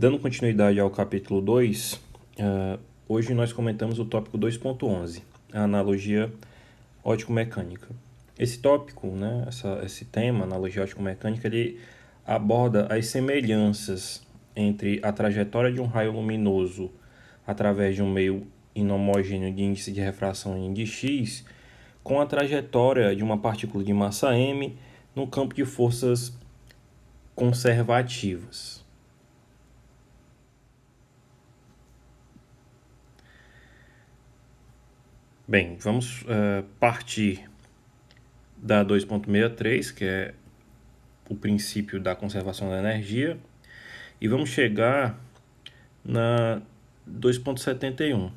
Dando continuidade ao capítulo 2, hoje nós comentamos o tópico 2.11, a analogia ótico-mecânica. Esse tópico, esse tema, analogia ótico-mecânica, ele aborda as semelhanças entre a trajetória de um raio luminoso através de um meio inhomogêneo de índice de refração em de x com a trajetória de uma partícula de massa m no campo de forças conservativas. Bem, vamos partir da 2.63, que é o princípio da conservação da energia, e vamos chegar na 2.71,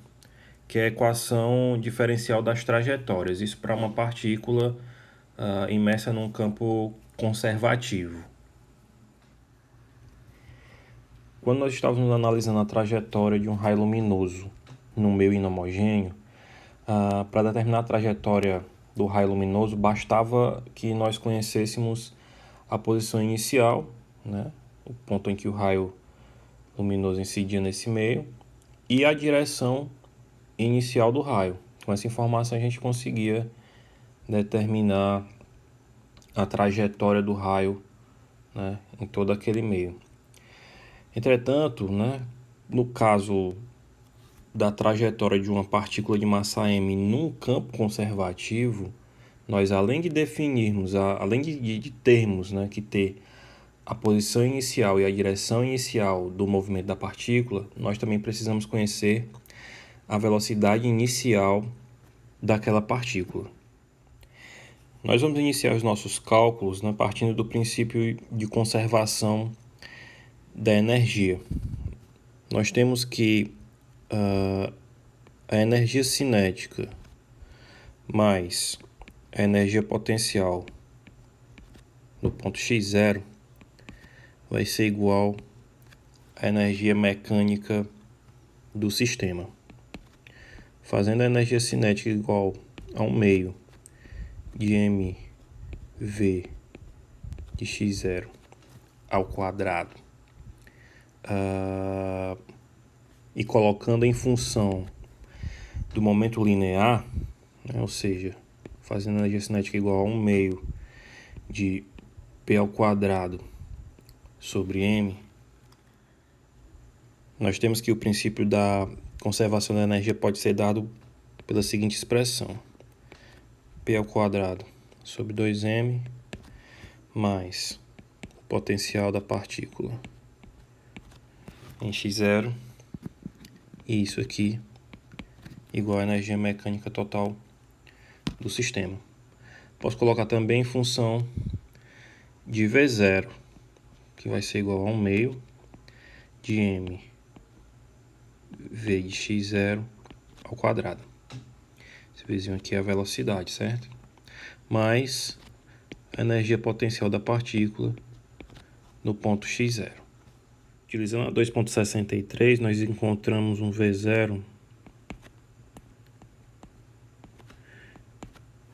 que é a equação diferencial das trajetórias, isso para uma partícula imersa num campo conservativo. Quando nós estávamos analisando a trajetória de um raio luminoso no meio inhomogêneo, para determinar a trajetória do raio luminoso, bastava que nós conhecêssemos a posição inicial, o ponto em que o raio luminoso incidia nesse meio, e a direção inicial do raio. Com essa informação a gente conseguia determinar a trajetória do raio, em todo aquele meio. Entretanto, no caso da trajetória de uma partícula de massa m num campo conservativo, nós além de definirmos, além de termos que ter a posição inicial e a direção inicial do movimento da partícula, nós também precisamos conhecer a velocidade inicial daquela partícula. Nós vamos iniciar os nossos cálculos partindo do princípio de conservação da energia. Nós temos que a energia cinética mais a energia potencial no ponto x0 vai ser igual à energia mecânica do sistema. Fazendo a energia cinética igual a 1 meio de mv de x0 ao quadrado, e colocando em função do momento linear, ou seja, fazendo a energia cinética igual a 1 meio de p ao quadrado sobre m, nós temos que o princípio da conservação da energia pode ser dado pela seguinte expressão: p ao quadrado sobre 2m mais o potencial da partícula em x0, e isso aqui igual à energia mecânica total do sistema. Posso colocar também em função de V0, que vai ser igual a 1 meio de m v de x0 ao quadrado. Esse vizinho aqui é a velocidade, certo? Mais a energia potencial da partícula no ponto x0. Utilizando a 2.63, nós encontramos um V0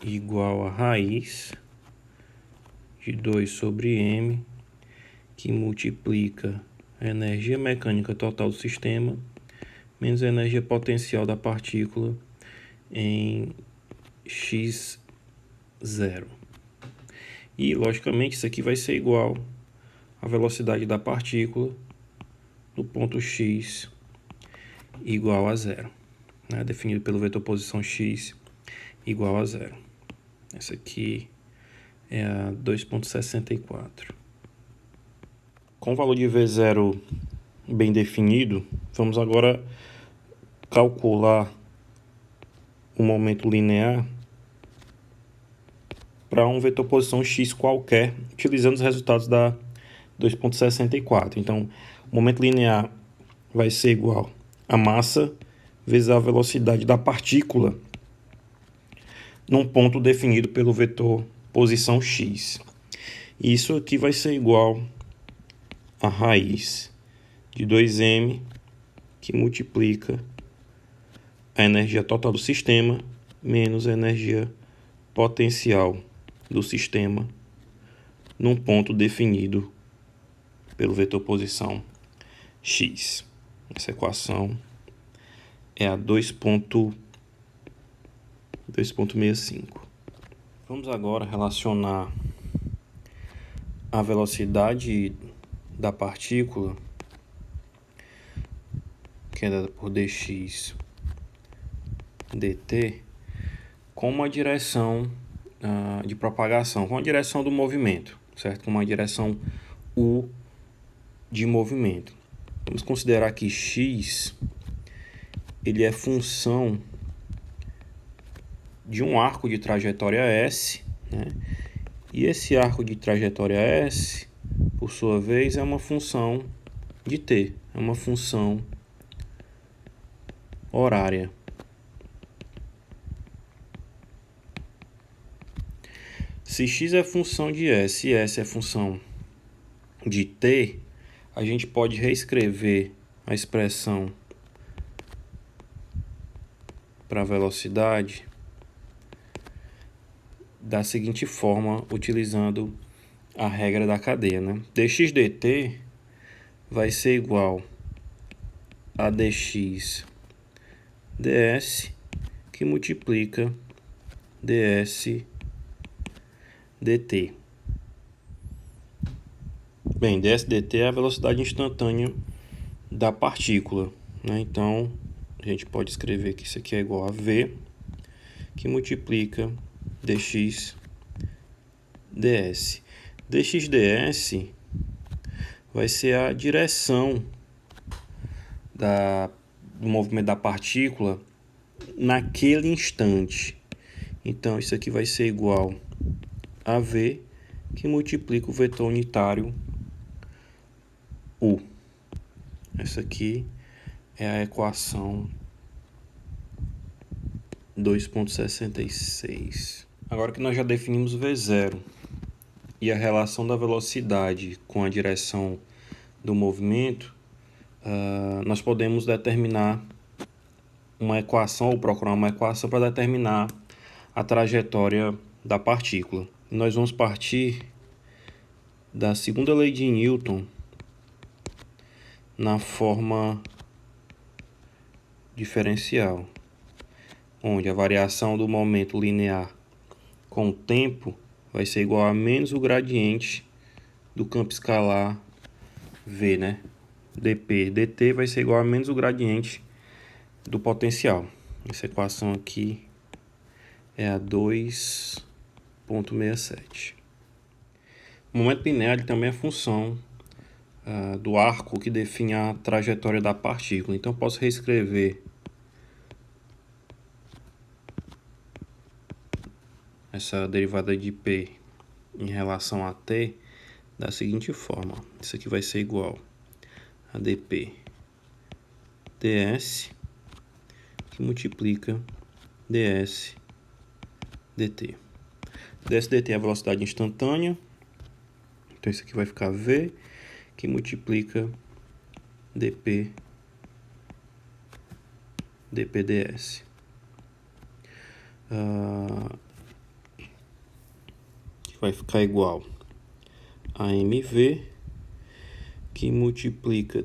igual a raiz de 2 sobre m, que multiplica a energia mecânica total do sistema menos a energia potencial da partícula em x0. E, logicamente, isso aqui vai ser igual à velocidade da partícula no ponto x igual a 0, definido pelo vetor posição x igual a 0. Essa aqui é a 2.64. Com o valor de V0 bem definido, vamos agora calcular o momento linear para um vetor posição x qualquer, utilizando os resultados da 2.64. Então, o momento linear vai ser igual a massa vezes a velocidade da partícula num ponto definido pelo vetor posição x. Isso aqui vai ser igual a raiz de 2m, que multiplica a energia total do sistema menos a energia potencial do sistema num ponto definido pelo vetor posição x. Essa equação é a 2,65. Vamos agora relacionar a velocidade da partícula, que é dada por dx dt, com uma direção de propagação, com a direção do movimento, certo? Com uma direção u de movimento. Vamos considerar que x ele é função de um arco de trajetória S, né? E esse arco de trajetória S, por sua vez, é uma função de t, é uma função horária. Se x é função de S e S é função de t, a gente pode reescrever a expressão para a velocidade da seguinte forma, utilizando a regra da cadeia, né? dx dt vai ser igual a dx ds, que multiplica ds dt. Bem, ds dt é a velocidade instantânea da partícula, né? Então, a gente pode escrever que isso aqui é igual a v, que multiplica dx ds. dx ds vai ser a direção do movimento da partícula naquele instante. Então, isso aqui vai ser igual a v, que multiplica o vetor unitário u. Essa aqui é a equação 2,66. Agora que nós já definimos v0 e a relação da velocidade com a direção do movimento, nós podemos determinar uma equação ou procurar uma equação para determinar a trajetória da partícula. Nós vamos partir da segunda lei de Newton na forma diferencial, onde a variação do momento linear com o tempo vai ser igual a menos o gradiente do campo escalar v, né? dp dt vai ser igual a menos o gradiente do potencial. Essa equação aqui é a 2,67. O momento linear também é função do arco que define a trajetória da partícula. Então, posso reescrever essa derivada de p em relação a t da seguinte forma. Isso aqui vai ser igual a dp ds, que multiplica ds dt. ds dt é a velocidade instantânea. Então, isso aqui vai ficar v, que multiplica dp ds. Vai ficar igual a mv, que multiplica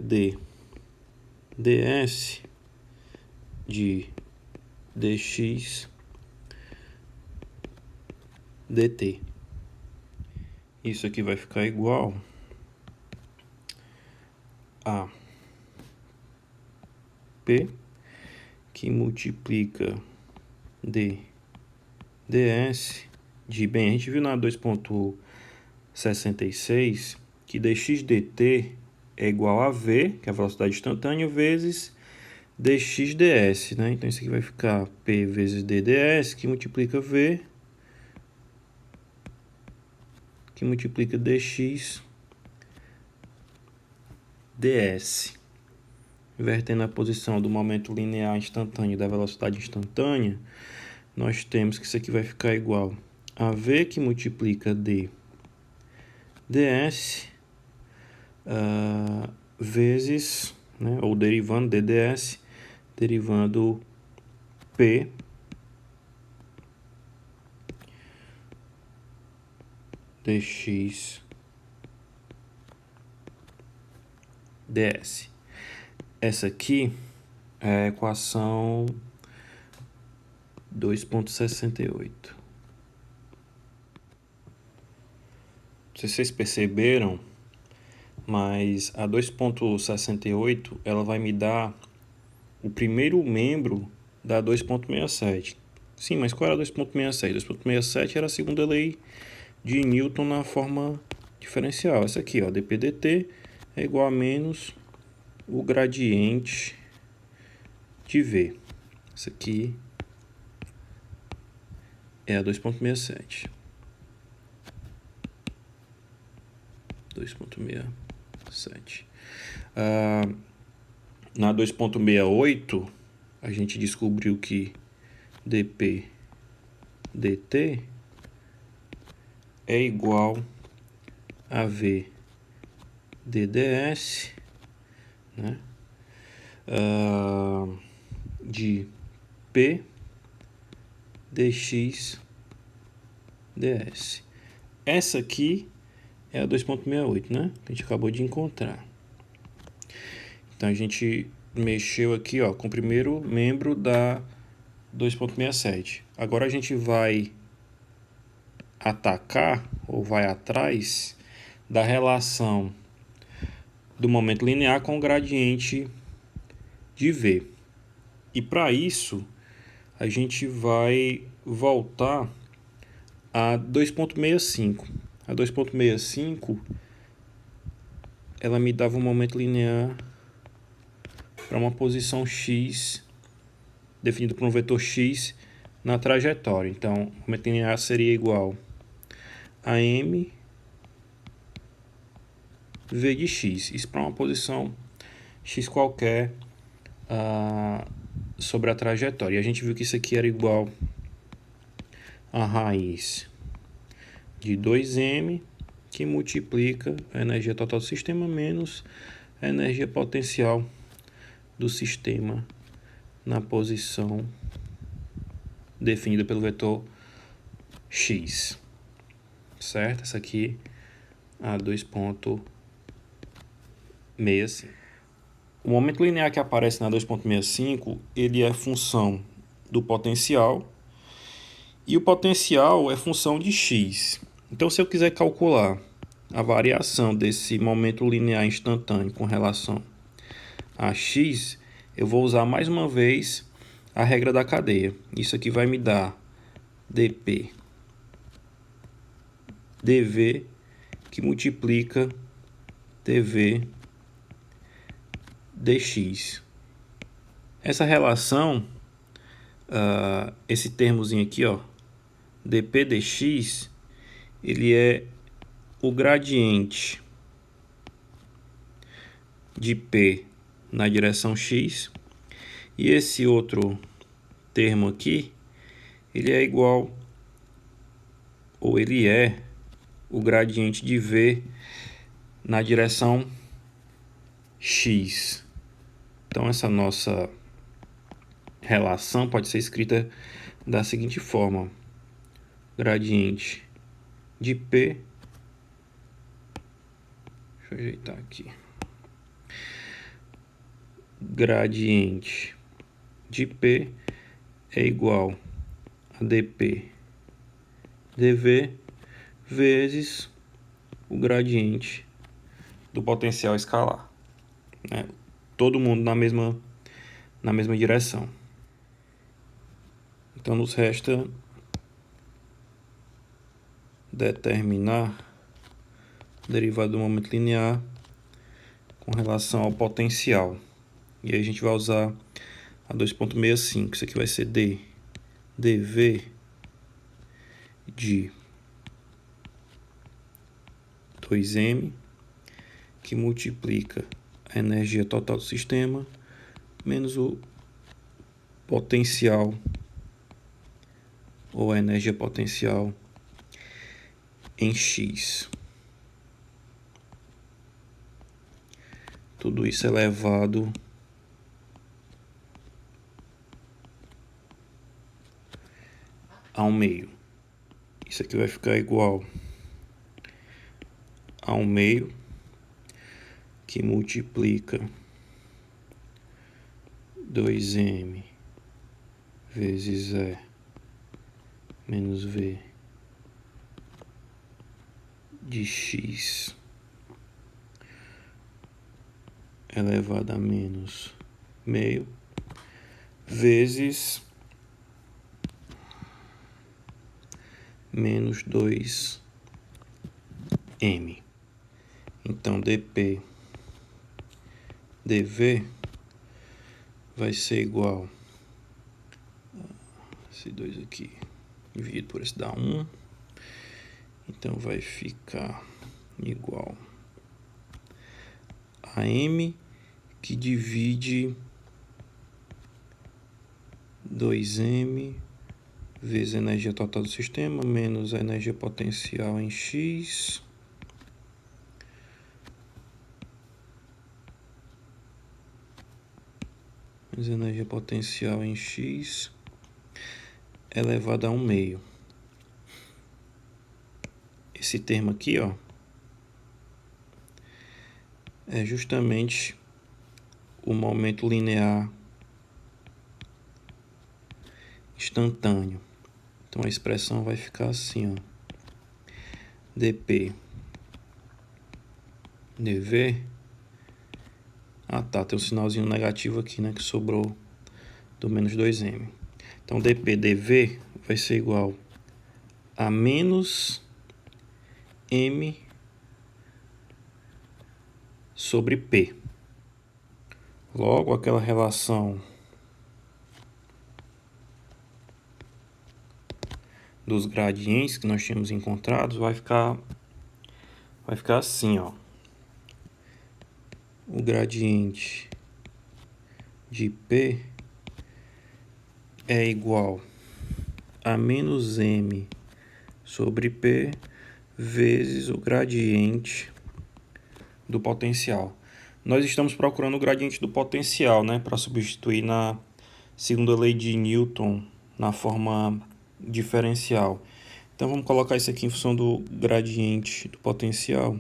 ds de dx dt. Isso aqui vai ficar igual a p, que multiplica ds de, bem, a gente viu na 2,66 que dx dt é igual a v, que é a velocidade instantânea, vezes dx ds, né? Então, isso aqui vai ficar p vezes dds, que multiplica v, que multiplica dx ds. Invertendo a posição do momento linear instantâneo e da velocidade instantânea, nós temos que isso aqui vai ficar igual a v, que multiplica ds, vezes, né, ou derivando dds, derivando p dx ds. Essa aqui é a equação 2,68. Não sei se vocês perceberam, mas a 2,68 ela vai me dar o primeiro membro da 2,67. Sim, mas qual era a 2,67? 2,67 era a segunda lei de Newton na forma diferencial. Essa aqui, ó, dp dt é igual a menos o gradiente de V. Isso aqui é a 2,67. 2,67. Na 2,68, a gente descobriu que dp dt é igual a v dds, né? De p dx ds. Essa aqui é a 2,68, né? Que a gente acabou de encontrar. Então a gente mexeu aqui, ó, com o primeiro membro da 2,67. Agora a gente vai atacar ou vai atrás da relação do momento linear com o gradiente de V. E para isso a gente vai voltar a 2,65. A 2,65 ela me dava um momento linear para uma posição x definido por um vetor x na trajetória. Então, o momento linear seria igual a m v de x. Isso para uma posição x qualquer sobre a trajetória. E a gente viu que isso aqui era igual a raiz de 2m, que multiplica a energia total do sistema menos a energia potencial do sistema na posição definida pelo vetor x, certo? Essa aqui a 2,65. O momento linear que aparece na 2,65, ele é função do potencial, e o potencial é função de x. Então, se eu quiser calcular a variação desse momento linear instantâneo com relação a x, eu vou usar mais uma vez a regra da cadeia. Isso aqui vai me dar dp dv, que multiplica dv dx. Essa relação, esse termozinho aqui, ó, dp dx, ele é o gradiente de p na direção x, e esse outro termo aqui, ele é igual, ou ele é o gradiente de v na direção x. Então essa nossa relação pode ser escrita da seguinte forma: gradiente de p, deixa eu ajeitar aqui, gradiente de p é igual a dp dv vezes o gradiente do potencial escalar, né? Todo mundo na mesma direção. Então nos resta determinar a derivada do momento linear com relação ao potencial. E aí a gente vai usar a 2,65. Isso aqui vai ser dv de 2m, que multiplica a energia total do sistema menos o potencial, ou a energia potencial em x. Tudo isso elevado ao meio. Isso aqui vai ficar igual a 1/2, que multiplica 2m vezes E menos V de x elevado a menos meio vezes menos 2m. Então, dp dv vai ser igual a esse 2 aqui, dividido por esse dá 1. Então, vai ficar igual a m que divide 2m vezes a energia total do sistema menos a energia potencial em x menos a energia potencial em x elevado a 1 meio. Esse termo aqui, ó, é justamente o momento linear instantâneo. Então a expressão vai ficar assim, ó. dp dv. Ah, tá, tem um sinalzinho negativo aqui, né, que sobrou do menos 2m. Então dp dv vai ser igual a menos m sobre p. Logo, aquela relação dos gradientes que nós tínhamos encontrado vai ficar assim, ó. O gradiente de P é igual a menos m sobre P vezes o gradiente do potencial. Nós estamos procurando o gradiente do potencial, né, para substituir na segunda lei de Newton na forma diferencial. Então vamos colocar isso aqui em função do gradiente do potencial.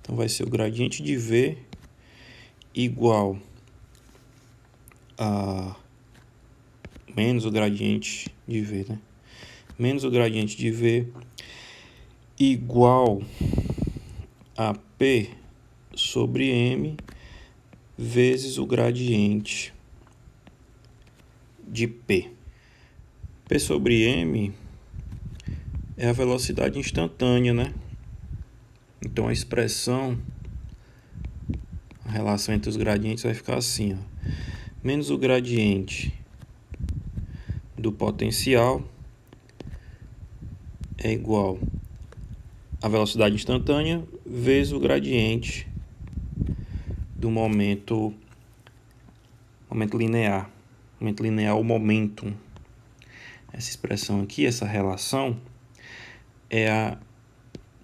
Então vai ser o gradiente de V igual a menos o gradiente de V, né? Menos o gradiente de V igual a P sobre M vezes o gradiente de P. P sobre M é a velocidade instantânea, né? Então a expressão, a relação entre os gradientes vai ficar assim, ó. Menos o gradiente do potencial é igual a velocidade instantânea vezes o gradiente do momento linear. Momento linear, o momentum. Essa expressão aqui, essa relação, é a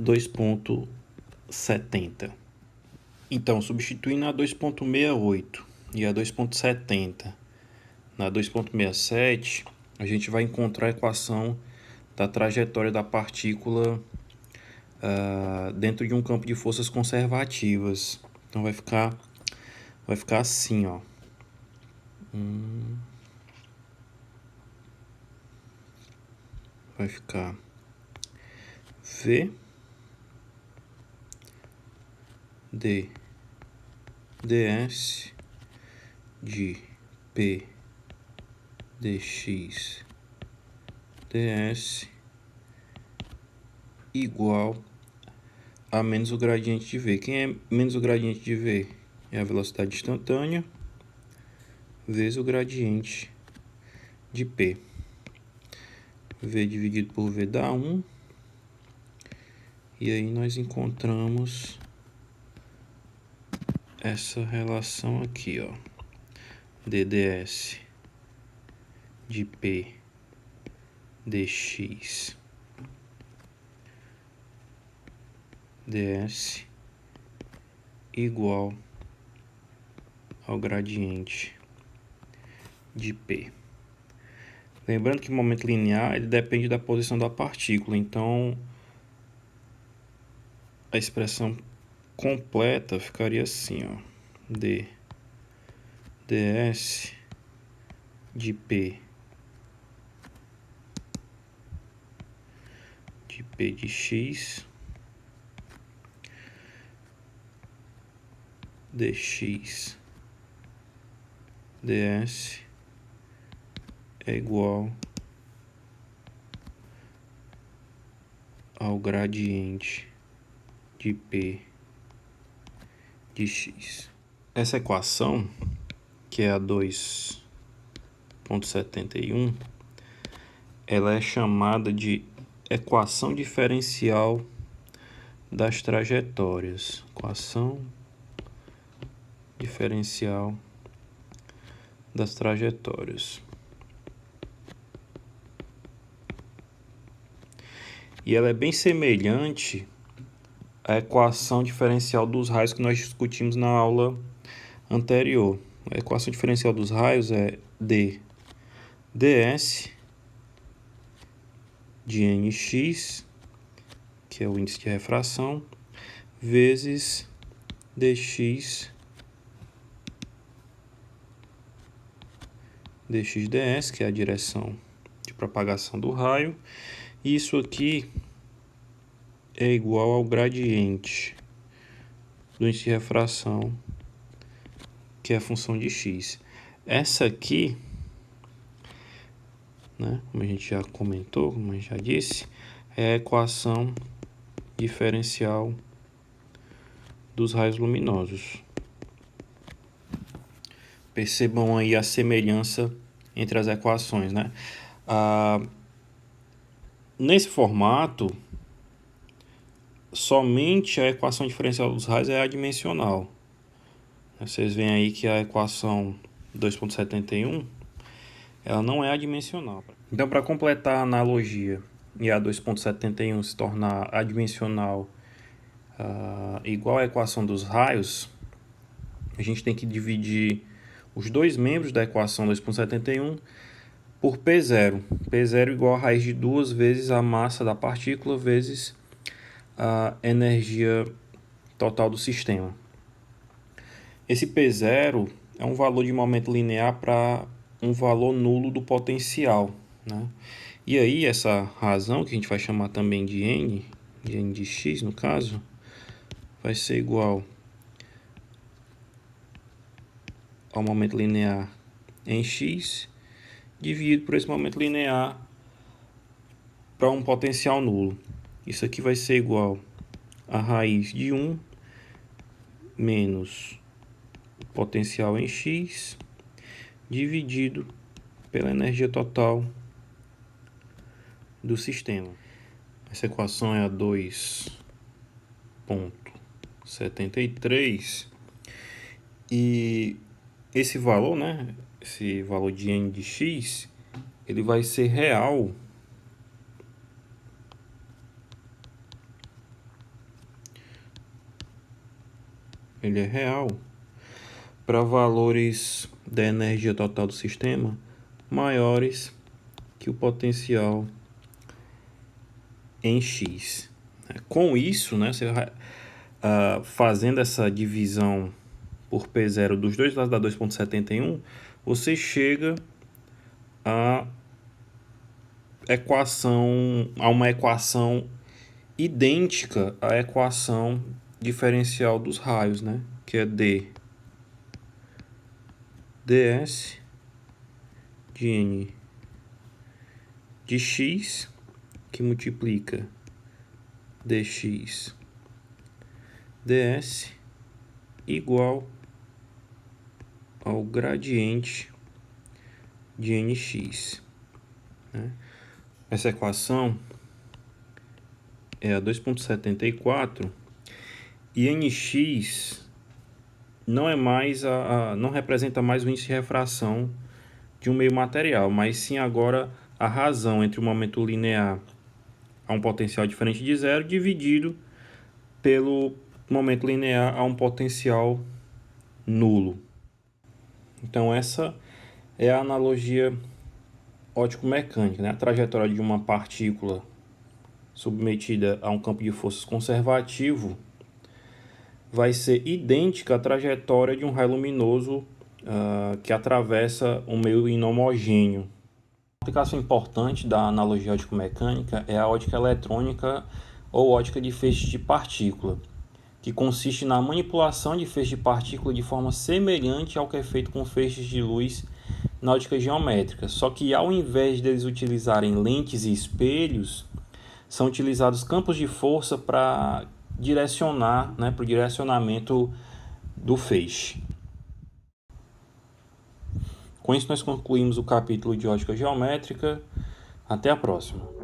2,70. Então, substituindo a 2,68 e a 2,70 na 2,67, a gente vai encontrar a equação da trajetória da partícula dentro de um campo de forças conservativas. Então vai ficar assim, ó. Vai ficar V d ds de P dx ds igual a menos o gradiente de V. Quem é menos o gradiente de V? É a velocidade instantânea vezes o gradiente de P. V dividido por V dá 1. E aí nós encontramos essa relação aqui, ó. dds de P dx ds igual ao gradiente de P. Lembrando que o momento linear ele depende da posição da partícula, então a expressão completa ficaria assim, ó. ds de P de X dx ds é igual ao gradiente de P de X. Essa equação, que é a 2,71, ela é chamada de equação diferencial das trajetórias. Equação diferencial das trajetórias. E ela é bem semelhante à equação diferencial dos raios que nós discutimos na aula anterior. A equação diferencial dos raios é d ds de nx, que é o índice de refração, vezes dx ds, que é a direção de propagação do raio. E isso aqui é igual ao gradiente do índice de refração, que é a função de x. Essa aqui, né, como a gente já comentou, como a gente já disse, é a equação diferencial dos raios luminosos. Percebam aí a semelhança entre as equações, né? Nesse formato, somente a equação diferencial dos raios é adimensional. Vocês veem aí que a equação 2,71 ela não é adimensional. Então, para completar a analogia e a 2,71 se tornar adimensional igual à equação dos raios, a gente tem que dividir os dois membros da equação 2,71 por P0. P0 igual a raiz de 2 vezes a massa da partícula vezes a energia total do sistema. Esse P0 é um valor de momento linear para um valor nulo do potencial, né? E aí essa razão, que a gente vai chamar também de n de x no caso, vai ser igual ao momento linear em x, dividido por esse momento linear para um potencial nulo. Isso aqui vai ser igual a raiz de 1 menos o potencial em x, dividido pela energia total do sistema. Essa equação é a 2,73 e esse valor, né, esse valor de n de x, ele vai ser real para valores da energia total do sistema maiores que o potencial em x. Com isso, né, você vai, fazendo essa divisão por P0 dos dois lados da 2,71, você chega a uma equação idêntica à equação diferencial dos raios, né? Que é ds de n de x, que multiplica dx ds igual ao gradiente de nx, né? Essa equação é a 2,74 e nx não é mais não representa mais o índice de refração de um meio material, mas sim agora a razão entre o momento linear a um potencial diferente de zero dividido pelo momento linear a um potencial nulo. Então essa é a analogia óptico-mecânica, né? A trajetória de uma partícula submetida a um campo de forças conservativo vai ser idêntica à trajetória de um raio luminoso que atravessa um meio inhomogêneo. Uma aplicação importante da analogia óptico-mecânica é a ótica eletrônica ou ótica de feixes de partícula, que consiste na manipulação de feixes de partícula de forma semelhante ao que é feito com feixes de luz na ótica geométrica, só que ao invés deles utilizarem lentes e espelhos, são utilizados campos de força para direcionar, para o direcionamento do feixe. Com isso nós concluímos o capítulo de ótica geométrica. Até a próxima.